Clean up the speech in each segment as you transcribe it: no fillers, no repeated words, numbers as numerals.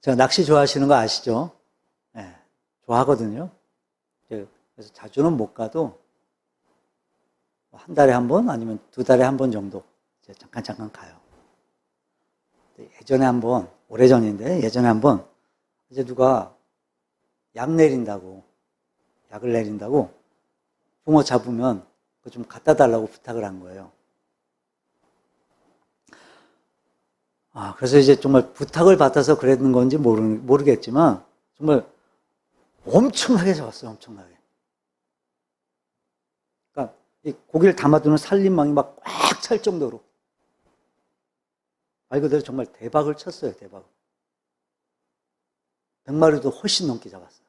제가 낚시 좋아하시는 거 아시죠? 네, 좋아하거든요. 그래서 자주는 못 가도 한 달에 한 번 아니면 두 달에 한 번 정도 잠깐 가요. 예전에 한 번, 오래전인데 예전에 한 번 이제 누가 약을 내린다고 붕어 잡으면 그거 좀 갖다 달라고 부탁을 한 거예요. 그래서 이제 정말 부탁을 받아서 그랬는 건지 모르겠지만 정말 엄청나게 잡았어요. 엄청나게. 그러니까 이 고기를 담아두는 살림망이 막 꽉 찰 정도로 말 그대로 정말 대박을 쳤어요. 대박. 100마리도 훨씬 넘게 잡았어요.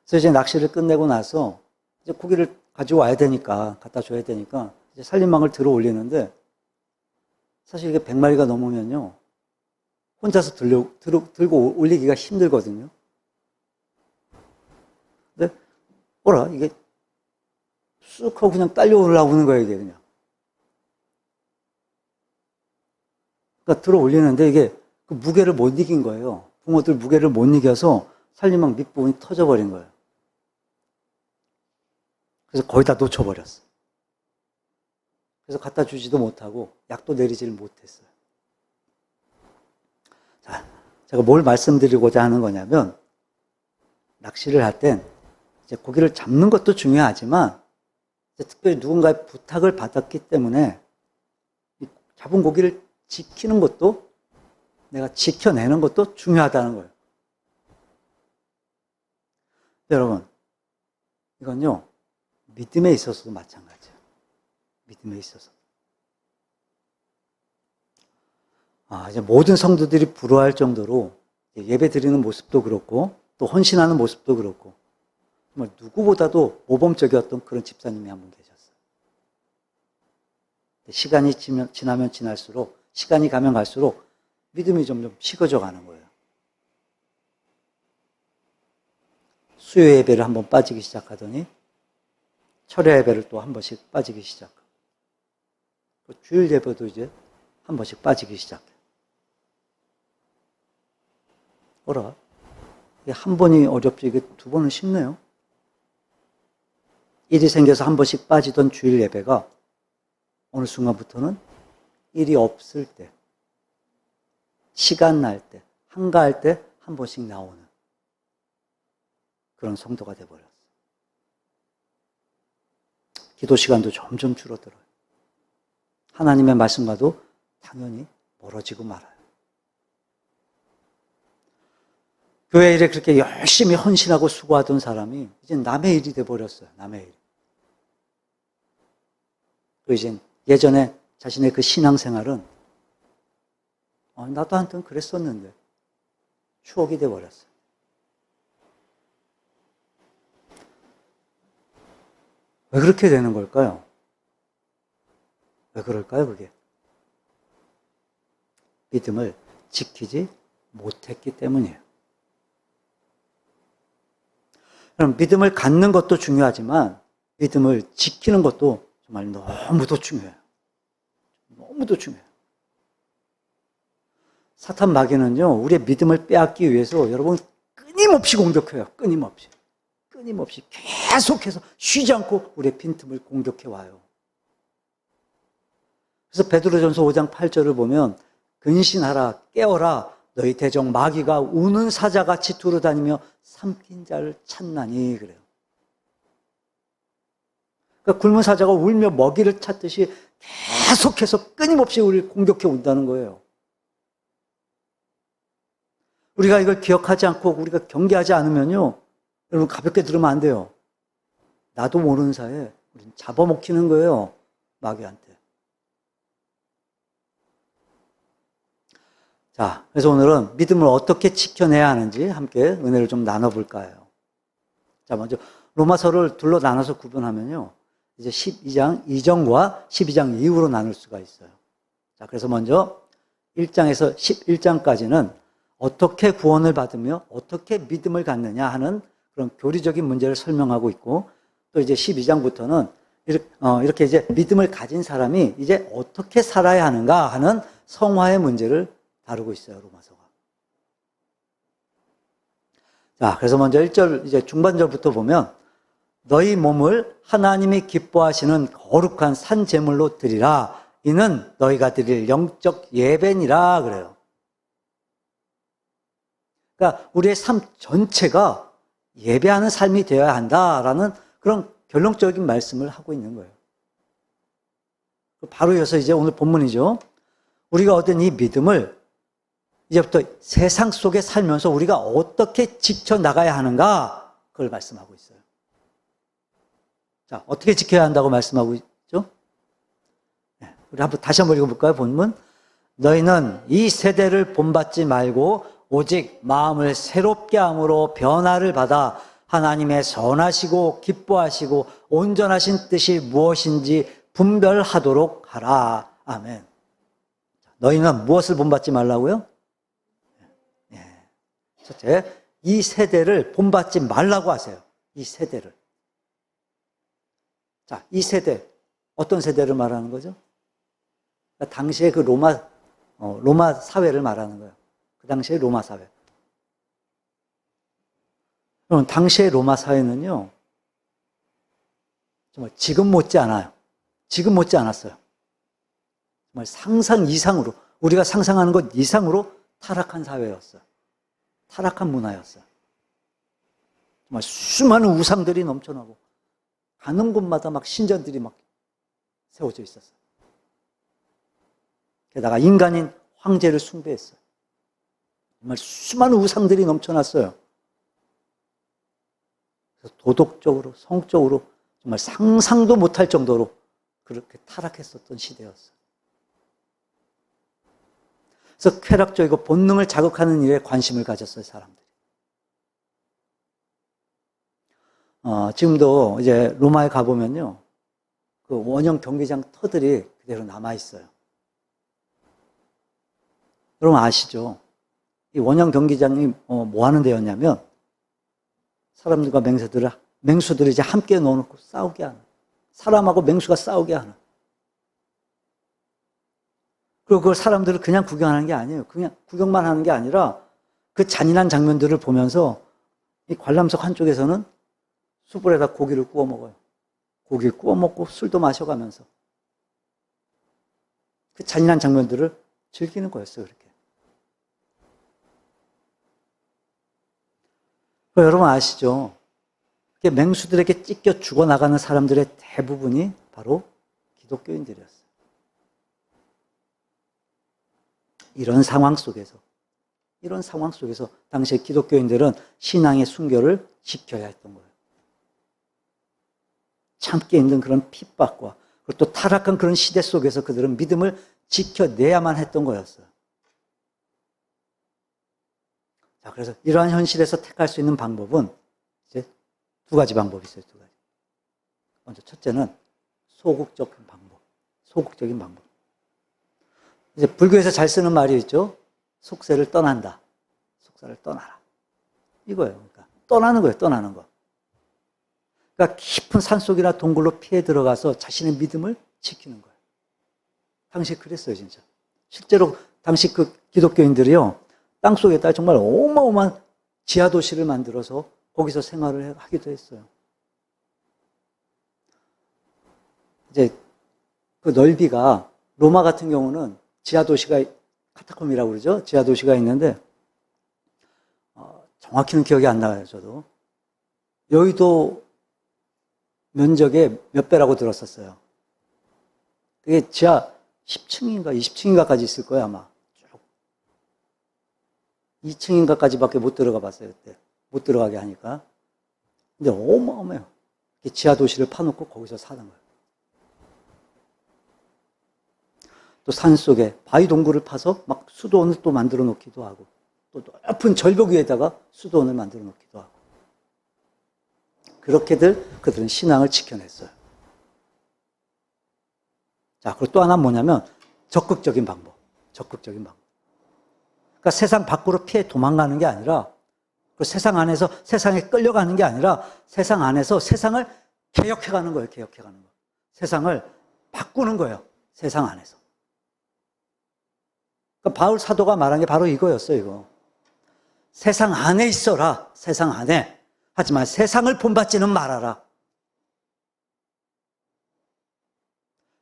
그래서 이제 낚시를 끝내고 나서 이제 고기를 가져와야 되니까, 갖다 줘야 되니까 이제 살림망을 들어 올리는데 사실 이게 100마리가 넘으면요 혼자서 들고 올리기가 힘들거든요. 근데 이게 쑥 하고 그냥 딸려 올라오는 거예요. 이게 그냥. 그러니까 들어 올리는데 이게 그 무게를 못 이긴 거예요. 붕어들 무게를 못 이겨서 살림망 밑부분이 터져버린 거예요. 그래서 거의 다 놓쳐버렸어. 그래서 갖다 주지도 못하고 약도 내리지를 못했어요. 자, 제가 뭘 말씀드리고자 하는 거냐면 낚시를 할 땐 이제 고기를 잡는 것도 중요하지만 특별히 누군가의 부탁을 받았기 때문에 잡은 고기를 지키는 것도 내가 지켜내는 것도 중요하다는 거예요. 여러분, 이건요 믿음에 있어서도 마찬가지예요. 믿음에 있어서. 이제 모든 성도들이 부러워할 정도로 예배 드리는 모습도 그렇고 또 헌신하는 모습도 그렇고 정말 누구보다도 모범적이었던 그런 집사님이 한 분 계셨어요. 시간이 지나면 지날수록 시간이 가면 갈수록 믿음이 점점 식어져 가는 거예요. 수요 예배를 한번 빠지기 시작하더니 철야 예배를 또 한 번씩 빠지기 시작하고 주일 예배도 이제 한 번씩 빠지기 시작해요. 이게 한 번이 어렵지 이게 두 번은 쉽네요. 일이 생겨서 한 번씩 빠지던 주일 예배가 어느 순간부터는 일이 없을 때, 시간 날 때, 한가할 때 한 번씩 나오는 그런 성도가 되어버렸어요. 기도 시간도 점점 줄어들어요. 하나님의 말씀과도 당연히 멀어지고 말아요. 교회 일에 그렇게 열심히 헌신하고 수고하던 사람이 이제 남의 일이 돼버렸어요. 남의 일. 또 이제 예전에 자신의 그 신앙생활은 나도 한땐 그랬었는데 추억이 돼버렸어요. 왜 그렇게 되는 걸까요? 왜 그럴까요, 그게? 믿음을 지키지 못했기 때문이에요. 그럼 믿음을 갖는 것도 중요하지만 믿음을 지키는 것도 정말 너무도 중요해요. 너무도 중요해요. 사탄 마귀는요, 우리의 믿음을 빼앗기 위해서 여러분 끊임없이 공격해요. 끊임없이 계속해서 쉬지 않고 우리의 빈틈을 공격해 와요. 그래서 베드로전서 5장 8절을 보면 근신하라 깨어라 너희 대적 마귀가 우는 사자같이 두루다니며 삼킨 자를 찾나니 그래요. 그러니까 굶은 사자가 울며 먹이를 찾듯이 계속해서 끊임없이 우리를 공격해 온다는 거예요. 우리가 이걸 기억하지 않고 우리가 경계하지 않으면요, 여러분 가볍게 들으면 안 돼요. 나도 모르는 사이에 우리는 잡아먹히는 거예요, 마귀한테. 자, 그래서 오늘은 믿음을 어떻게 지켜내야 하는지 함께 은혜를 좀 나눠볼까 해요. 자, 먼저 로마서를 둘로 나눠서 구분하면요, 이제 12장 이전과 12장 이후로 나눌 수가 있어요. 자, 그래서 먼저 1장에서 11장까지는 어떻게 구원을 받으며 어떻게 믿음을 갖느냐 하는 그런 교리적인 문제를 설명하고 있고, 또 이제 12장부터는 이렇게 이제 믿음을 가진 사람이 이제 어떻게 살아야 하는가 하는 성화의 문제를 다루고 있어요, 로마서가. 자, 그래서 먼저 1절, 이제 중반절부터 보면, 너희 몸을 하나님이 기뻐하시는 거룩한 산 제물로 드리라. 이는 너희가 드릴 영적 예배니라. 그래요. 그러니까 우리의 삶 전체가 예배하는 삶이 되어야 한다라는 그런 결론적인 말씀을 하고 있는 거예요. 바로 이어서 이제 오늘 본문이죠. 우리가 얻은 이 믿음을 이제부터 세상 속에 살면서 우리가 어떻게 지켜나가야 하는가, 그걸 말씀하고 있어요. 자, 어떻게 지켜야 한다고 말씀하고 있죠? 네, 우리 다시 한번 읽어볼까요? 본문. 너희는 이 세대를 본받지 말고 오직 마음을 새롭게 함으로 변화를 받아 하나님의 선하시고 기뻐하시고 온전하신 뜻이 무엇인지 분별하도록 하라. 아멘. 너희는 무엇을 본받지 말라고요? 네. 첫째, 이 세대를 본받지 말라고 하세요. 이 세대를. 자, 이 세대, 어떤 세대를 말하는 거죠? 그러니까 당시에 그 로마 사회를 말하는 거예요. 그 당시에 로마 사회. 그럼 당시의 로마 사회는요, 정말 지금 못지 않아요. 지금 못지 않았어요. 정말 상상 이상으로, 우리가 상상하는 것 이상으로 타락한 사회였어요. 타락한 문화였어요. 정말 수많은 우상들이 넘쳐나고, 가는 곳마다 막 신전들이 막 세워져 있었어요. 게다가 인간인 황제를 숭배했어요. 정말 수많은 우상들이 넘쳐났어요. 그래서 도덕적으로, 성적으로 정말 상상도 못할 정도로 그렇게 타락했었던 시대였어요. 그래서 쾌락적이고 본능을 자극하는 일에 관심을 가졌어요, 사람들이. 지금도 이제 로마에 가보면요, 그 원형 경기장 터들이 그대로 남아있어요. 여러분 아시죠? 이 원형 경기장이 뭐 하는 데였냐면, 사람들과 맹수들을 이제 함께 넣어놓고 싸우게 하는, 사람하고 맹수가 싸우게 하는. 그리고 그걸 사람들을 그냥 구경하는 게 아니에요. 그냥 구경만 하는 게 아니라 그 잔인한 장면들을 보면서 이 관람석 한쪽에서는 숯불에다 고기를 구워 먹어요. 고기 구워 먹고 술도 마셔가면서 그 잔인한 장면들을 즐기는 거였어요, 그렇게. 여러분 아시죠? 맹수들에게 찢겨 죽어나가는 사람들의 대부분이 바로 기독교인들이었어요. 이런 상황 속에서 당시에 기독교인들은 신앙의 순결을 지켜야 했던 거예요. 참기 힘든 그런 핍박과 그리고 또 타락한 그런 시대 속에서 그들은 믿음을 지켜내야만 했던 거였어요. 자, 그래서 이러한 현실에서 택할 수 있는 방법은 이제 두 가지 방법이 있어요. 두 가지. 먼저 첫째는 소극적인 방법. 소극적인 방법. 이제 불교에서 잘 쓰는 말이 있죠. 속세를 떠난다. 속세를 떠나라. 이거예요. 그러니까 떠나는 거예요. 떠나는 거. 그러니까 깊은 산속이나 동굴로 피해 들어가서 자신의 믿음을 지키는 거예요. 당시에 그랬어요, 진짜. 실제로 당시 그 기독교인들이요, 땅속에다 정말 어마어마한 지하도시를 만들어서 거기서 생활을 하기도 했어요. 이제 그 넓이가, 로마 같은 경우는 지하도시가, 카타콤이라고 그러죠? 지하도시가 있는데, 정확히는 기억이 안 나요, 저도. 여의도 면적의 몇 배라고 들었었어요. 그게 지하 10층인가 20층인가까지 있을 거예요, 아마. 쭉. 2층인가까지밖에 못 들어가 봤어요, 그때. 못 들어가게 하니까. 근데 어마어마해요. 지하 도시를 파놓고 거기서 사는 거예요. 또 산속에 바위 동굴을 파서 막 수도원을 또 만들어 놓기도 하고, 또 높은 절벽 위에다가 수도원을 만들어 놓기도 하고. 그렇게들 그들은 신앙을 지켜냈어요. 자, 그리고 또 하나 뭐냐면 적극적인 방법. 적극적인 방법. 그러니까 세상 밖으로 피해 도망가는 게 아니라, 그 세상 안에서 세상에 끌려가는 게 아니라 세상 안에서 세상을 개혁해가는 거예요. 개혁해가는 거. 세상을 바꾸는 거예요. 세상 안에서. 그러니까 바울 사도가 말한 게 바로 이거였어요, 이거. 세상 안에 있어라, 세상 안에. 하지만 세상을 본받지는 말아라.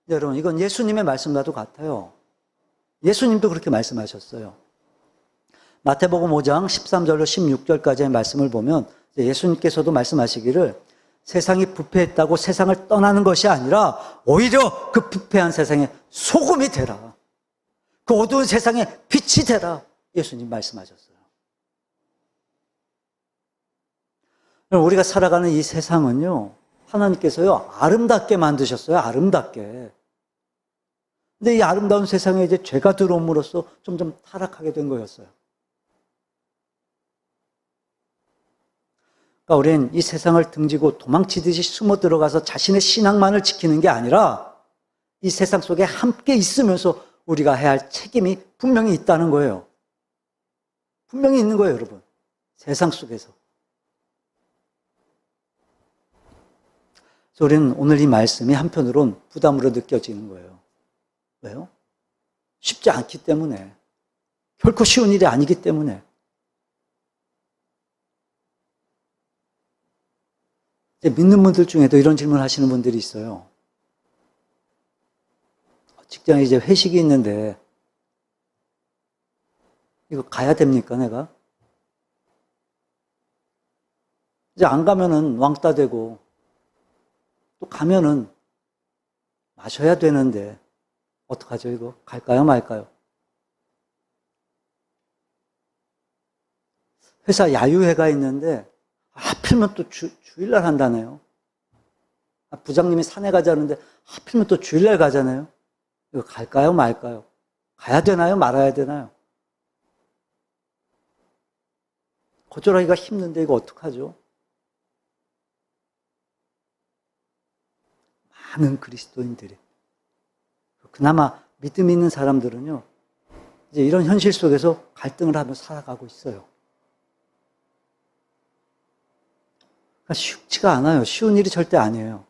여러분, 이건 예수님의 말씀과도 같아요. 예수님도 그렇게 말씀하셨어요. 마태복음 5장 13절로 16절까지의 말씀을 보면 예수님께서도 말씀하시기를 세상이 부패했다고 세상을 떠나는 것이 아니라 오히려 그 부패한 세상에 소금이 되라. 그 어두운 세상에 빛이 되라. 예수님 말씀하셨어요. 우리가 살아가는 이 세상은요, 하나님께서요, 아름답게 만드셨어요. 아름답게. 근데 이 아름다운 세상에 이제 죄가 들어옴으로써 점점 타락하게 된 거였어요. 그러니까 우리는 이 세상을 등지고 도망치듯이 숨어 들어가서 자신의 신앙만을 지키는 게 아니라 이 세상 속에 함께 있으면서 우리가 해야 할 책임이 분명히 있다는 거예요. 분명히 있는 거예요, 여러분. 세상 속에서. 그래서 우리는 오늘 이 말씀이 한편으론 부담으로 느껴지는 거예요. 왜요? 쉽지 않기 때문에. 결코 쉬운 일이 아니기 때문에. 믿는 분들 중에도 이런 질문을 하시는 분들이 있어요. 직장에 이제 회식이 있는데 이거 가야 됩니까, 내가? 이제 안 가면은 왕따 되고 또 가면은 마셔야 되는데 어떡하죠, 이거? 갈까요, 말까요? 회사 야유회가 있는데 하필이면 또 주일날 한다네요. 부장님이 산에 가자는데 하필이면 또 주일날 가잖아요. 이거 갈까요, 말까요? 가야 되나요, 말아야 되나요? 거절하기가 힘든데 이거 어떡하죠? 많은 그리스도인들이, 그나마 믿음 있는 사람들은요, 이제 이런 현실 속에서 갈등을 하며 살아가고 있어요. 그러니까 쉽지가 않아요. 쉬운 일이 절대 아니에요.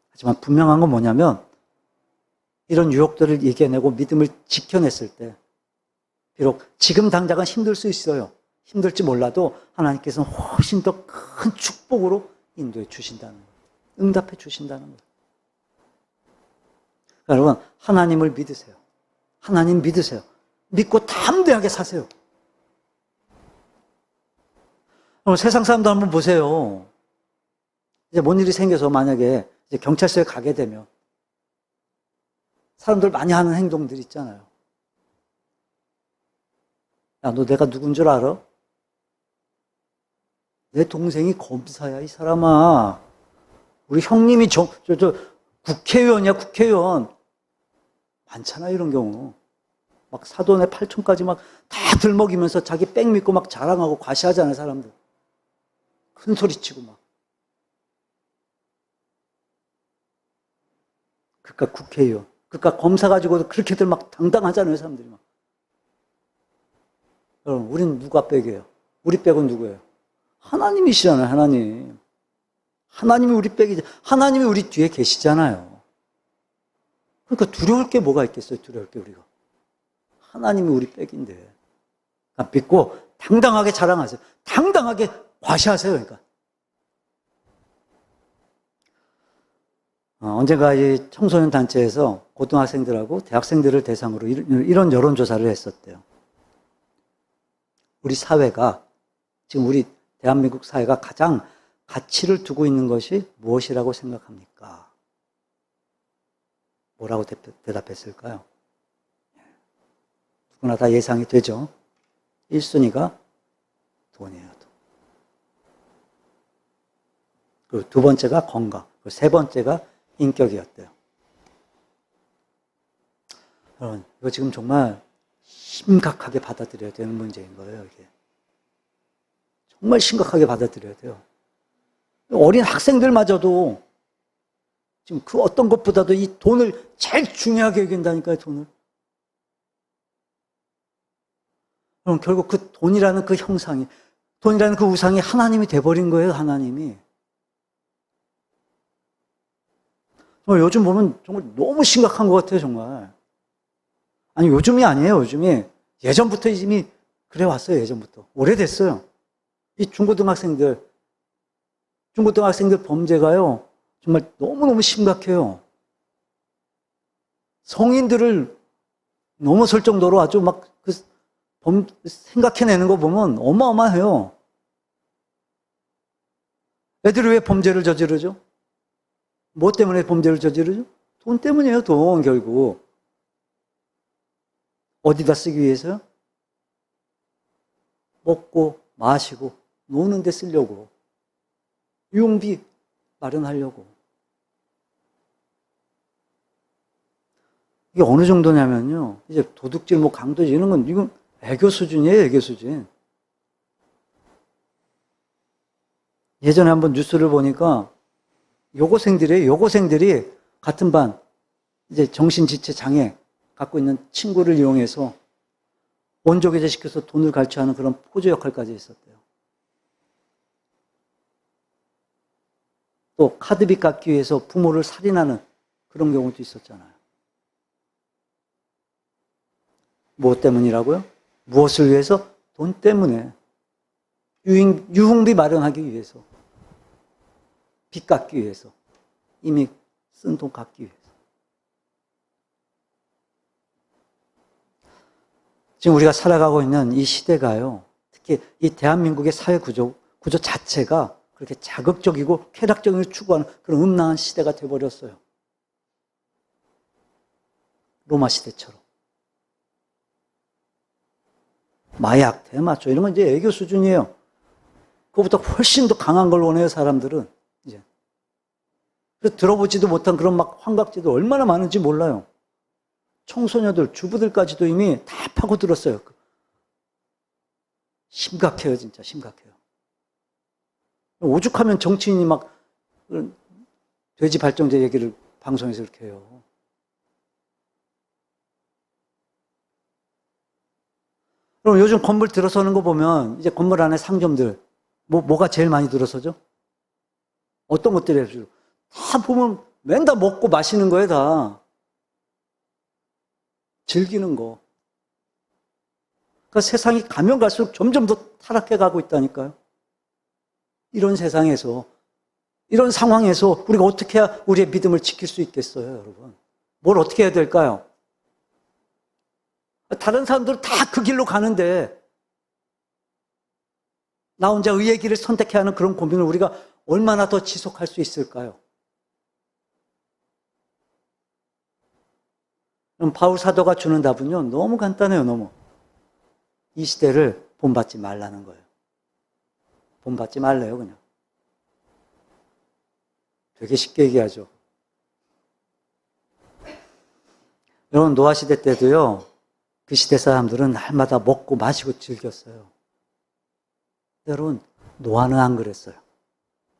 하지만 분명한 건 뭐냐면 이런 유혹들을 이겨내고 믿음을 지켜냈을 때 비록 지금 당장은 힘들 수 있어요. 힘들지 몰라도 하나님께서는 훨씬 더 큰 축복으로 인도해 주신다는 거예요. 응답해 주신다는 거예요. 그러니까 여러분, 하나님을 믿으세요. 하나님 믿으세요. 믿고 담대하게 사세요. 세상 사람도 한번 보세요. 이제 뭔 일이 생겨서 만약에 이제 경찰서에 가게 되면 사람들 많이 하는 행동들 있잖아요. 야, 너 내가 누군 줄 알아? 내 동생이 검사야, 이 사람아. 우리 형님이 국회의원이야, 국회의원. 많잖아, 이런 경우. 막 사돈의 팔촌까지 막 다 들먹이면서 자기 백 믿고 막 자랑하고 과시하잖아요, 사람들. 큰 소리 치고 막. 그러니까 국회의원. 그러니까 검사 가지고도 그렇게들 막 당당하잖아요, 사람들이 막. 여러분, 우린 누가 백이에요? 우리 백은 누구예요? 하나님이시잖아요, 하나님. 하나님이 우리 백이지. 하나님이 우리 뒤에 계시잖아요. 그러니까 두려울 게 뭐가 있겠어요, 두려울 게 우리가. 하나님이 우리 백인데. 그러니까 믿고 당당하게 자랑하세요. 당당하게 과시하세요, 그러니까. 언젠가 이 청소년 단체에서 고등학생들하고 대학생들을 대상으로 이런 여론조사를 했었대요. 우리 사회가, 지금 우리 대한민국 사회가 가장 가치를 두고 있는 것이 무엇이라고 생각합니까? 뭐라고 대답했을까요? 누구나 다 예상이 되죠. 1순위가 돈이에요, 돈. 그리고 두 번째가 건강, 그리고 세 번째가 인격이었대요. 여러분, 이거 지금 정말 심각하게 받아들여야 되는 문제인 거예요, 이게. 정말 심각하게 받아들여야 돼요. 어린 학생들마저도 지금 그 어떤 것보다도 이 돈을 제일 중요하게 여긴다니까요, 돈을. 그럼 결국 그 돈이라는 그 형상이, 돈이라는 그 우상이 하나님이 돼버린 거예요, 하나님이. 정말 요즘 보면 정말 너무 심각한 것 같아요, 정말. 아니, 요즘이 아니에요, 요즘이. 예전부터 이미 그래 왔어요, 예전부터. 오래됐어요. 이 중고등학생들 범죄가요, 정말 너무너무 심각해요. 성인들을 넘어설 정도로 아주 막 생각해내는 거 보면 어마어마해요. 애들이 왜 범죄를 저지르죠? 뭐 때문에 범죄를 저지르죠? 돈 때문이에요, 돈, 결국. 어디다 쓰기 위해서요? 먹고, 마시고, 노는 데 쓰려고. 유흥비 마련하려고. 이게 어느 정도냐면요, 이제 도둑질, 뭐 강도질, 이런 건, 이건 애교 수준이에요, 애교 수준. 예전에 한번 뉴스를 보니까, 여고생들이 같은 반, 이제 정신지체 장애 갖고 있는 친구를 이용해서 원조계제 시켜서 돈을 갈취하는 그런 포조 역할까지 했었대요. 또 카드빚 갚기 위해서 부모를 살인하는 그런 경우도 있었잖아요. 무엇 때문이라고요? 무엇을 위해서? 돈 때문에. 유흥비 마련하기 위해서. 빚 갚기 위해서. 이미 쓴 돈 갚기 위해서. 지금 우리가 살아가고 있는 이 시대가요, 특히 이 대한민국의 사회 구조 자체가 그렇게 자극적이고 쾌락적인 걸 추구하는 그런 음란한 시대가 되어버렸어요. 로마 시대처럼. 마약, 대마초, 이런 건 이제 애교 수준이에요. 그거보다 훨씬 더 강한 걸 원해요, 사람들은. 이제. 그래서 들어보지도 못한 그런 막 환각제도 얼마나 많은지 몰라요. 청소년들, 주부들까지도 이미 다 파고들었어요. 심각해요, 진짜 심각해요. 오죽하면 정치인이 막 돼지 발정제 얘기를 방송에서 이렇게 해요. 그럼 요즘 건물 들어서는 거 보면 이제 건물 안에 상점들 뭐가 제일 많이 들어서죠? 어떤 것들이에요? 다 보면 맨날 먹고 마시는 거예요, 다. 즐기는 거. 그러니까 세상이 가면 갈수록 점점 더 타락해 가고 있다니까요. 이런 세상에서, 이런 상황에서 우리가 어떻게 해야 우리의 믿음을 지킬 수 있겠어요, 여러분? 뭘 어떻게 해야 될까요? 다른 사람들은 다 그 길로 가는데 나 혼자 의의 길을 선택해야 하는 그런 고민을 우리가 얼마나 더 지속할 수 있을까요? 그럼 바울 사도가 주는 답은요, 너무 간단해요, 너무. 이 시대를 본받지 말라는 거예요. 본받지 말래요, 그냥. 되게 쉽게 얘기하죠. 여러분, 노아 시대 때도요, 그 시대 사람들은 날마다 먹고 마시고 즐겼어요. 여러분, 노아는 안 그랬어요.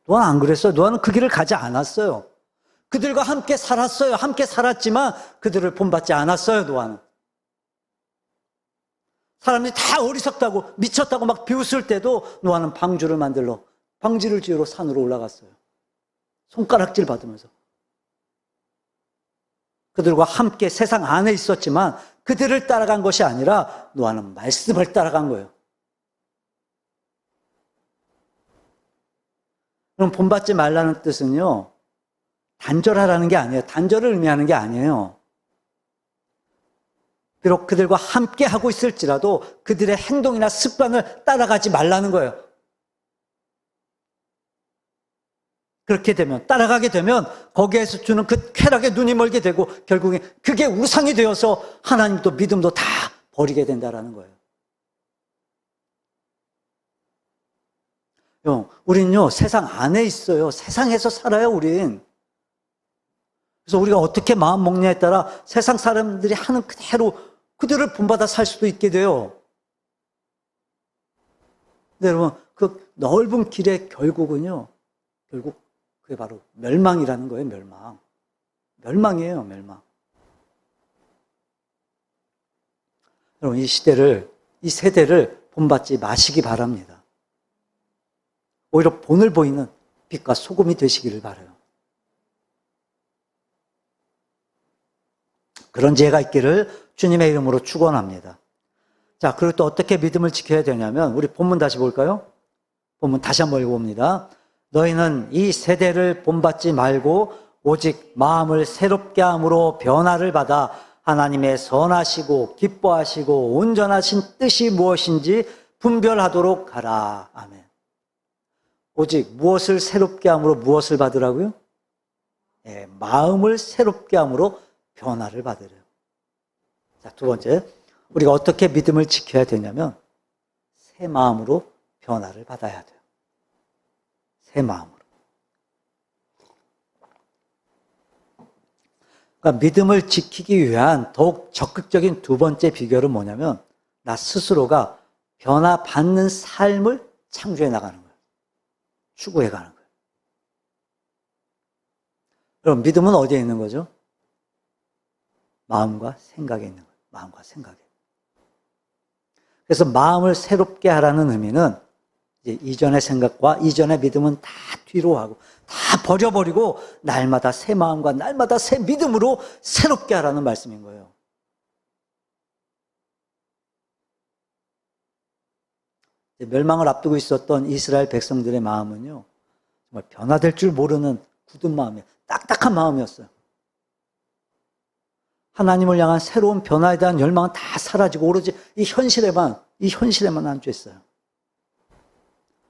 노아는 안 그랬어요. 노아는 그 길을 가지 않았어요. 그들과 함께 살았어요. 함께 살았지만 그들을 본받지 않았어요, 노아는. 사람들이 다 어리석다고 미쳤다고 막 비웃을 때도 노아는 방주를 만들러 방지를 지으러 산으로 올라갔어요. 손가락질 받으면서. 그들과 함께 세상 안에 있었지만 그들을 따라간 것이 아니라 노아는 말씀을 따라간 거예요. 그럼 본받지 말라는 뜻은요, 단절하라는 게 아니에요. 단절을 의미하는 게 아니에요. 비록 그들과 함께 하고 있을지라도 그들의 행동이나 습관을 따라가지 말라는 거예요. 그렇게 되면, 따라가게 되면 거기에서 주는 그 쾌락에 눈이 멀게 되고 결국에 그게 우상이 되어서 하나님도 믿음도 다 버리게 된다는 거예요. 우린요, 세상 안에 있어요. 세상에서 살아요, 우린. 그래서 우리가 어떻게 마음 먹냐에 따라 세상 사람들이 하는 그대로 그들을 본받아 살 수도 있게 돼요. 근데 여러분, 그 넓은 길의 결국은요, 결국 그게 바로 멸망이라는 거예요, 멸망. 멸망이에요, 멸망. 여러분, 이 세대를 본받지 마시기 바랍니다. 오히려 본을 보이는 빛과 소금이 되시기를 바라요. 그런 지혜가 있기를 주님의 이름으로 축원합니다. 자, 그리고 또 어떻게 믿음을 지켜야 되냐면 우리 본문 다시 볼까요? 본문 다시 한번 읽어봅니다. 너희는 이 세대를 본받지 말고 오직 마음을 새롭게 함으로 변화를 받아 하나님의 선하시고 기뻐하시고 온전하신 뜻이 무엇인지 분별하도록 하라. 아멘. 오직 무엇을 새롭게 함으로 무엇을 받으라고요? 네, 마음을 새롭게 함으로 변화를 받으래요. 자, 두 번째, 우리가 어떻게 믿음을 지켜야 되냐면 새 마음으로 변화를 받아야 돼요. 새 마음으로. 그러니까 믿음을 지키기 위한 더욱 적극적인 두 번째 비결은 뭐냐면 나 스스로가 변화받는 삶을 창조해 나가는 거예요. 추구해 가는 거예요. 그럼 믿음은 어디에 있는 거죠? 마음과 생각에 있는 거예요. 마음과 생각에. 그래서 마음을 새롭게 하라는 의미는 이제 이전의 생각과 이전의 믿음은 다 뒤로 하고 다 버려버리고 날마다 새 마음과 날마다 새 믿음으로 새롭게 하라는 말씀인 거예요. 멸망을 앞두고 있었던 이스라엘 백성들의 마음은요, 정말 변화될 줄 모르는 굳은 마음이에요. 딱딱한 마음이었어요. 하나님을 향한 새로운 변화에 대한 열망은 다 사라지고 오로지 이 현실에만 안주했어요.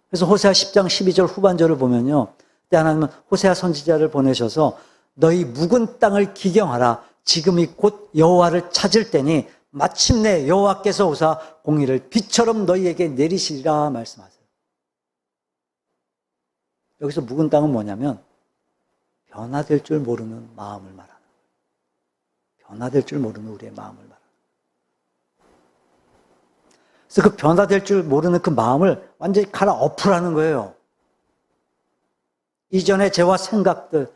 그래서 호세아 10장 12절 후반절을 보면요, 그때 하나님은 호세아 선지자를 보내셔서 너희 묵은 땅을 기경하라. 지금이 곧 여호와를 찾을 때니 마침내 여호와께서 오사 공의를 비처럼 너희에게 내리시리라 말씀하세요. 여기서 묵은 땅은 뭐냐면 변화될 줄 모르는 마음을 말하는 거예요. 변화될 줄 모르는 우리의 마음을 말하는 거예요. 그래서 그 변화될 줄 모르는 그 마음을 완전히 갈아엎으라는 거예요. 이전의 죄와 생각들,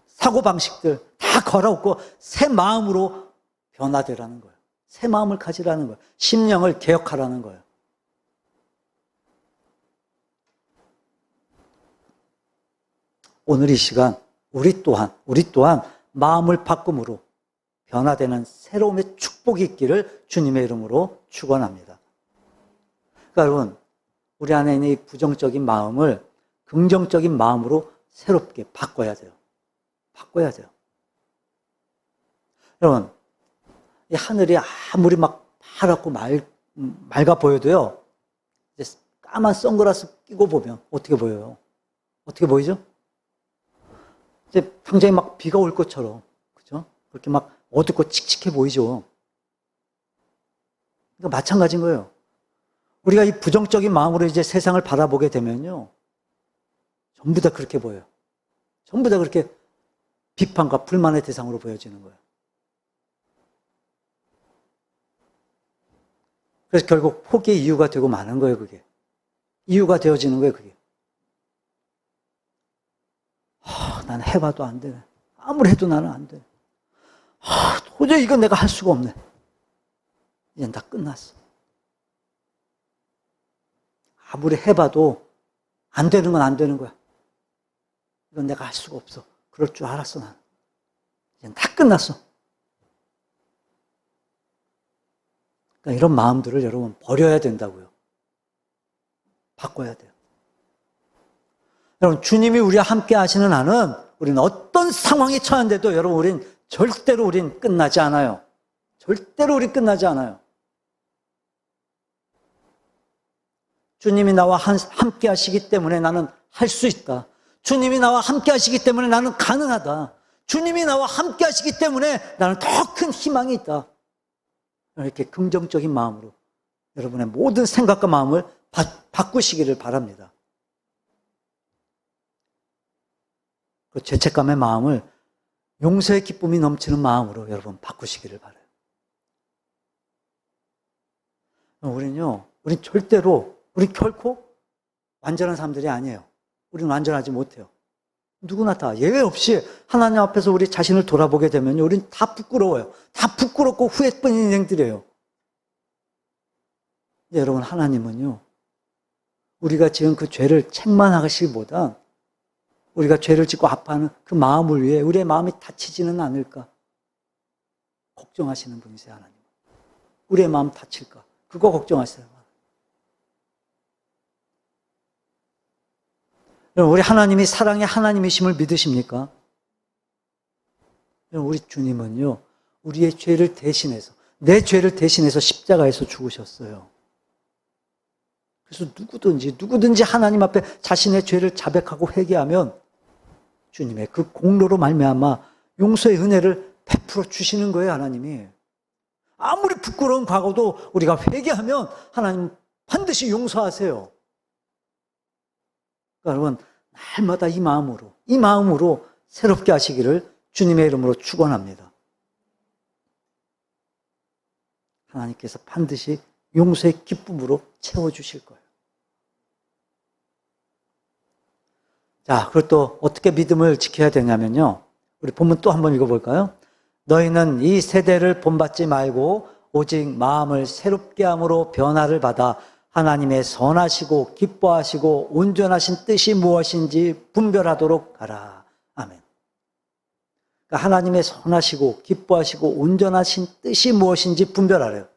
사고방식들 다 갈아엎고 새 마음으로 변화되라는 거예요. 새 마음을 가지라는 거예요. 심령을 개혁하라는 거예요. 오늘 이 시간 우리 또한 마음을 바꿈으로 변화되는 새로움의 축복이 있기를 주님의 이름으로 축원합니다. 그러니까 여러분, 우리 안에 있는 이 부정적인 마음을 긍정적인 마음으로 새롭게 바꿔야 돼요. 바꿔야 돼요. 여러분, 이 하늘이 아무리 막 파랗고 맑아 보여도요, 이제 까만 선글라스 끼고 보면 어떻게 보여요? 어떻게 보이죠? 이제 당장에 막 비가 올 것처럼, 그죠? 그렇게 막 어둡고 칙칙해 보이죠? 그러니까 마찬가지인 거예요. 우리가 이 부정적인 마음으로 이제 세상을 바라보게 되면요, 전부 다 그렇게 보여요. 전부 다 그렇게 비판과 불만의 대상으로 보여지는 거예요. 그래서 결국 포기의 이유가 되고 마는 거예요, 그게. 이유가 되어지는 거예요, 그게. 나는 해봐도 안 되네. 아무리 해도 나는 안 돼. 도저히 이건 내가 할 수가 없네. 이젠 다 끝났어. 아무리 해봐도 안 되는 건 안 되는 거야. 이건 내가 할 수가 없어. 그럴 줄 알았어, 나는. 이젠 다 끝났어. 그러니까 이런 마음들을 여러분 버려야 된다고요. 바꿔야 돼요. 여러분, 주님이 우리와 함께 하시는 한은 우리는 어떤 상황에 처한데도 여러분, 우린 끝나지 않아요. 절대로 우리 끝나지 않아요. 주님이 나와 함께 하시기 때문에 나는 할 수 있다. 주님이 나와 함께 하시기 때문에 나는 가능하다. 주님이 나와 함께 하시기 때문에 나는 더 큰 희망이 있다. 이렇게 긍정적인 마음으로 여러분의 모든 생각과 마음을 바꾸시기를 바랍니다. 그 죄책감의 마음을 용서의 기쁨이 넘치는 마음으로 여러분 바꾸시기를 바라요. 우린 결코 완전한 사람들이 아니에요. 우리는 완전하지 못해요. 누구나 다 예외 없이 하나님 앞에서 우리 자신을 돌아보게 되면요, 우린 다 부끄러워요. 다 부끄럽고 후회뿐인 인생들이에요. 여러분, 하나님은요, 우리가 지은 그 죄를 책망하시기보다 우리가 죄를 짓고 아파하는 그 마음을 위해 우리의 마음이 다치지는 않을까. 걱정하시는 분이세요, 하나님. 우리의 마음 다칠까? 그거 걱정하세요. 우리 하나님이 사랑의 하나님이심을 믿으십니까? 우리 주님은요, 우리의 죄를 대신해서, 내 죄를 대신해서 십자가에서 죽으셨어요. 그래서 누구든지 하나님 앞에 자신의 죄를 자백하고 회개하면 주님의 그 공로로 말미암아 용서의 은혜를 베풀어 주시는 거예요, 하나님이. 아무리 부끄러운 과거도 우리가 회개하면 하나님 반드시 용서하세요. 그러니까 여러분, 날마다 이 마음으로 새롭게 하시기를 주님의 이름으로 축원합니다. 하나님께서 반드시 용서의 기쁨으로 채워주실 거예요. 자, 그리고 또 어떻게 믿음을 지켜야 되냐면요. 우리 본문 또 한번 읽어볼까요? 너희는 이 세대를 본받지 말고 오직 마음을 새롭게 함으로 변화를 받아 하나님의 선하시고 기뻐하시고 온전하신 뜻이 무엇인지 분별하도록 하라. 아멘. 그러니까 하나님의 선하시고 기뻐하시고 온전하신 뜻이 무엇인지 분별하래요.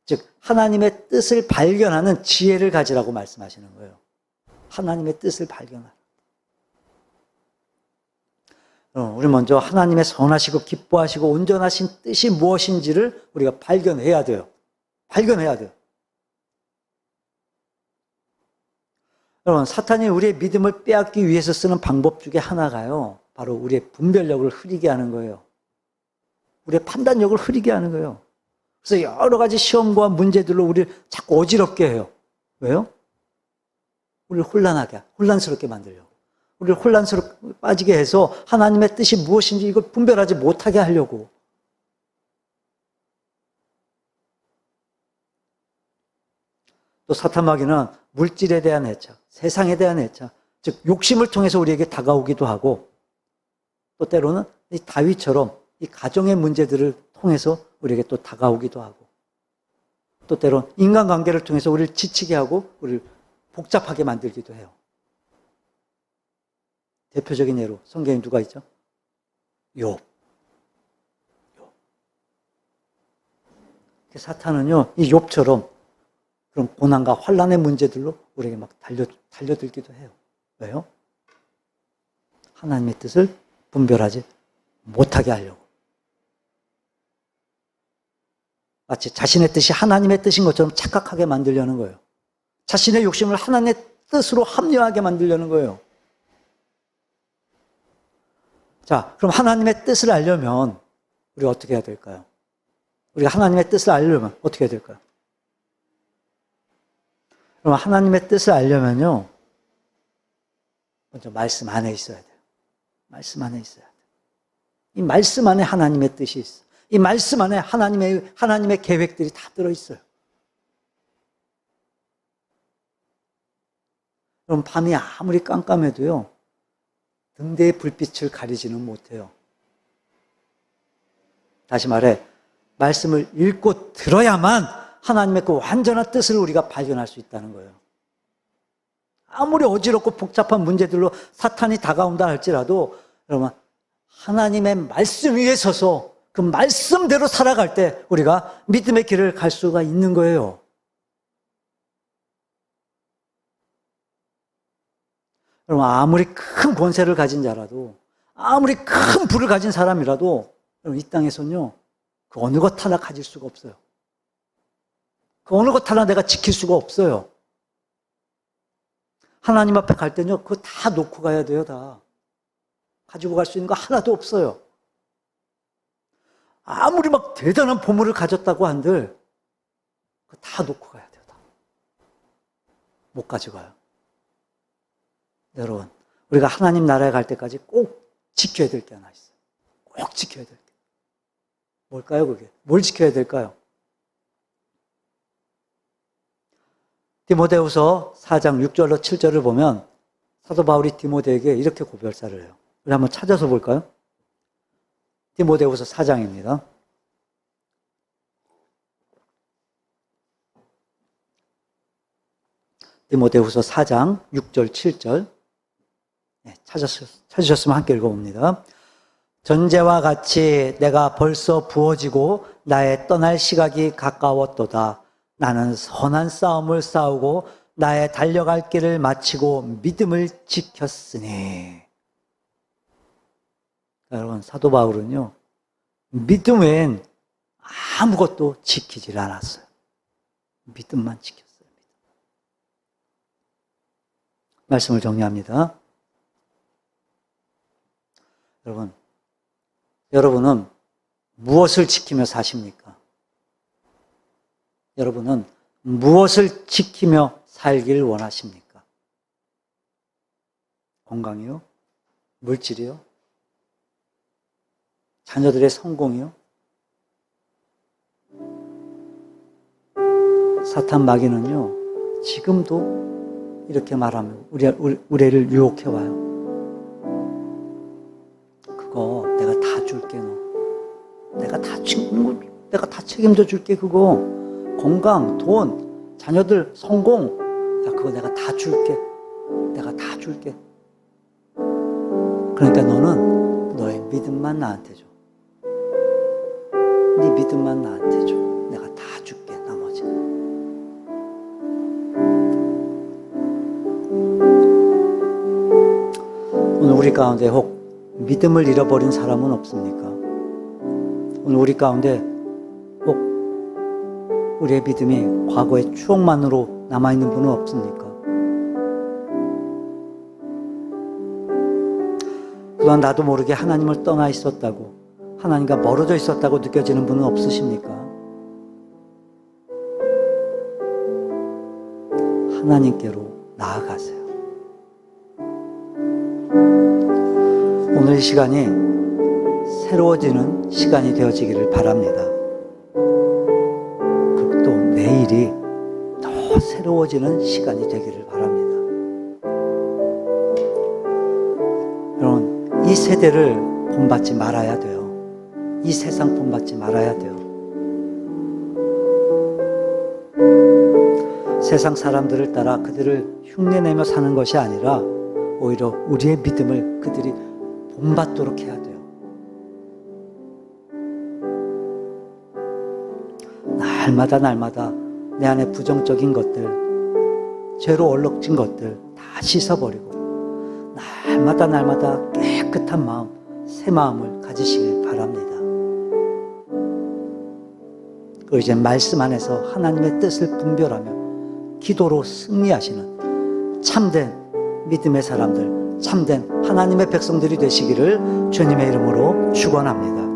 즉 하나님의 뜻을 발견하는 지혜를 가지라고 말씀하시는 거예요. 하나님의 뜻을 발견하라. 우리 먼저 하나님의 선하시고 기뻐하시고 온전하신 뜻이 무엇인지를 우리가 발견해야 돼요. 발견해야 돼요. 여러분, 사탄이 우리의 믿음을 빼앗기 위해서 쓰는 방법 중에 하나가요, 바로 우리의 분별력을 흐리게 하는 거예요. 우리의 판단력을 흐리게 하는 거예요. 그래서 여러 가지 시험과 문제들로 우리를 자꾸 어지럽게 해요. 왜요? 우리를 혼란스럽게 만들려고. 우리를 혼란스럽게 빠지게 해서 하나님의 뜻이 무엇인지 이걸 분별하지 못하게 하려고. 또 사탄마귀는 물질에 대한 애착, 세상에 대한 애착, 즉 욕심을 통해서 우리에게 다가오기도 하고, 또 때로는 이 다윗처럼 이 가정의 문제들을 통해서 우리에게 또 다가오기도 하고, 또 때로는 인간관계를 통해서 우리를 지치게 하고 우리를 복잡하게 만들기도 해요. 대표적인 예로 성경에 누가 있죠? 욥. 사탄은요, 이 욥처럼 그런 고난과 환난의 문제들로 우리에게 막 달려들기도 해요. 왜요? 하나님의 뜻을 분별하지 못하게 하려고. 마치 자신의 뜻이 하나님의 뜻인 것처럼 착각하게 만들려는 거예요. 자신의 욕심을 하나님의 뜻으로 합리화하게 만들려는 거예요. 자, 그럼 하나님의 뜻을 알려면 우리가 어떻게 해야 될까요? 우리가 하나님의 뜻을 알려면 어떻게 해야 될까요? 그럼 하나님의 뜻을 알려면요, 먼저 말씀 안에 있어야 돼요. 말씀 안에 있어야 돼요. 이 말씀 안에 하나님의 뜻이 있어요. 이 말씀 안에 하나님의 계획들이 다 들어있어요. 그럼 밤이 아무리 깜깜해도요, 등대의 불빛을 가리지는 못해요. 다시 말해, 말씀을 읽고 들어야만 하나님의 그 완전한 뜻을 우리가 발견할 수 있다는 거예요. 아무리 어지럽고 복잡한 문제들로 사탄이 다가온다 할지라도, 여러분, 하나님의 말씀 위에 서서 그 말씀대로 살아갈 때 우리가 믿음의 길을 갈 수가 있는 거예요. 여러분, 아무리 큰 권세를 가진 자라도, 아무리 큰 부를 가진 사람이라도, 여러분, 이 땅에서는요, 그 어느 것 하나 가질 수가 없어요. 그 어느 것 하나 내가 지킬 수가 없어요. 하나님 앞에 갈 때는요, 그거 다 놓고 가야 돼요, 다. 가지고 갈 수 있는 거 하나도 없어요. 아무리 막 대단한 보물을 가졌다고 한들, 그거 다 놓고 가야 돼요, 다. 못 가져가요. 여러분, 우리가 하나님 나라에 갈 때까지 꼭 지켜야 될 게 하나 있어요. 꼭 지켜야 될 게. 뭘까요, 그게? 뭘 지켜야 될까요? 디모데후서 4장 6절로 7절을 보면 사도 바울이 디모데에게 이렇게 고별사를 해요. 우리 한번 찾아서 볼까요? 디모데후서 4장입니다. 디모데후서 4장 6절 7절. 네, 찾으셨으면 함께 읽어봅니다. 전제와 같이 내가 벌써 부어지고 나의 떠날 시각이 가까웠도다. 나는 선한 싸움을 싸우고 나의 달려갈 길을 마치고 믿음을 지켰으니. 여러분, 사도 바울은요, 믿음 외엔 아무것도 지키질 않았어요. 믿음만 지켰어요. 말씀을 정리합니다. 여러분은 무엇을 지키며 사십니까? 여러분은 무엇을 지키며 살길 원하십니까? 건강이요? 물질이요? 자녀들의 성공이요? 사탄 마귀는요, 지금도 이렇게 말하면 우리를 유혹해와요. 그거 내가 다 줄게, 너. 내가 다 책임져 줄게, 그거. 건강, 돈, 자녀들, 성공. 야, 그거 내가 다 줄게. 내가 다 줄게. 그러니까 너는 너의 믿음만 나한테 줘. 네 믿음만 나한테 줘. 내가 다 줄게, 나머지는. 오늘 우리 가운데 혹 믿음을 잃어버린 사람은 없습니까? 오늘 우리 가운데 혹 우리의 믿음이 과거의 추억만으로 남아있는 분은 없습니까? 그동안 나도 모르게 하나님을 떠나 있었다고, 하나님과 멀어져 있었다고 느껴지는 분은 없으십니까? 하나님께로 나아가세요. 오늘 이 시간이 새로워지는 시간이 되어지기를 바랍니다. 그리고 또 내일이 더 새로워지는 시간이 되기를 바랍니다. 여러분, 이 세대를 본받지 말아야 돼요. 이 세상 본받지 말아야 돼요. 세상 사람들을 따라 그들을 흉내내며 사는 것이 아니라 오히려 우리의 믿음을 그들이 본받도록 해야 돼요. 날마다 내 안에 부정적인 것들, 죄로 얼룩진 것들 다 씻어버리고 날마다 깨끗한 마음, 새 마음을 가지시길 바랍니다. 그리고 이제 말씀 안에서 하나님의 뜻을 분별하며 기도로 승리하시는 참된 믿음의 사람들, 참된 하나님의 백성들이 되시기를 주님의 이름으로 축원합니다.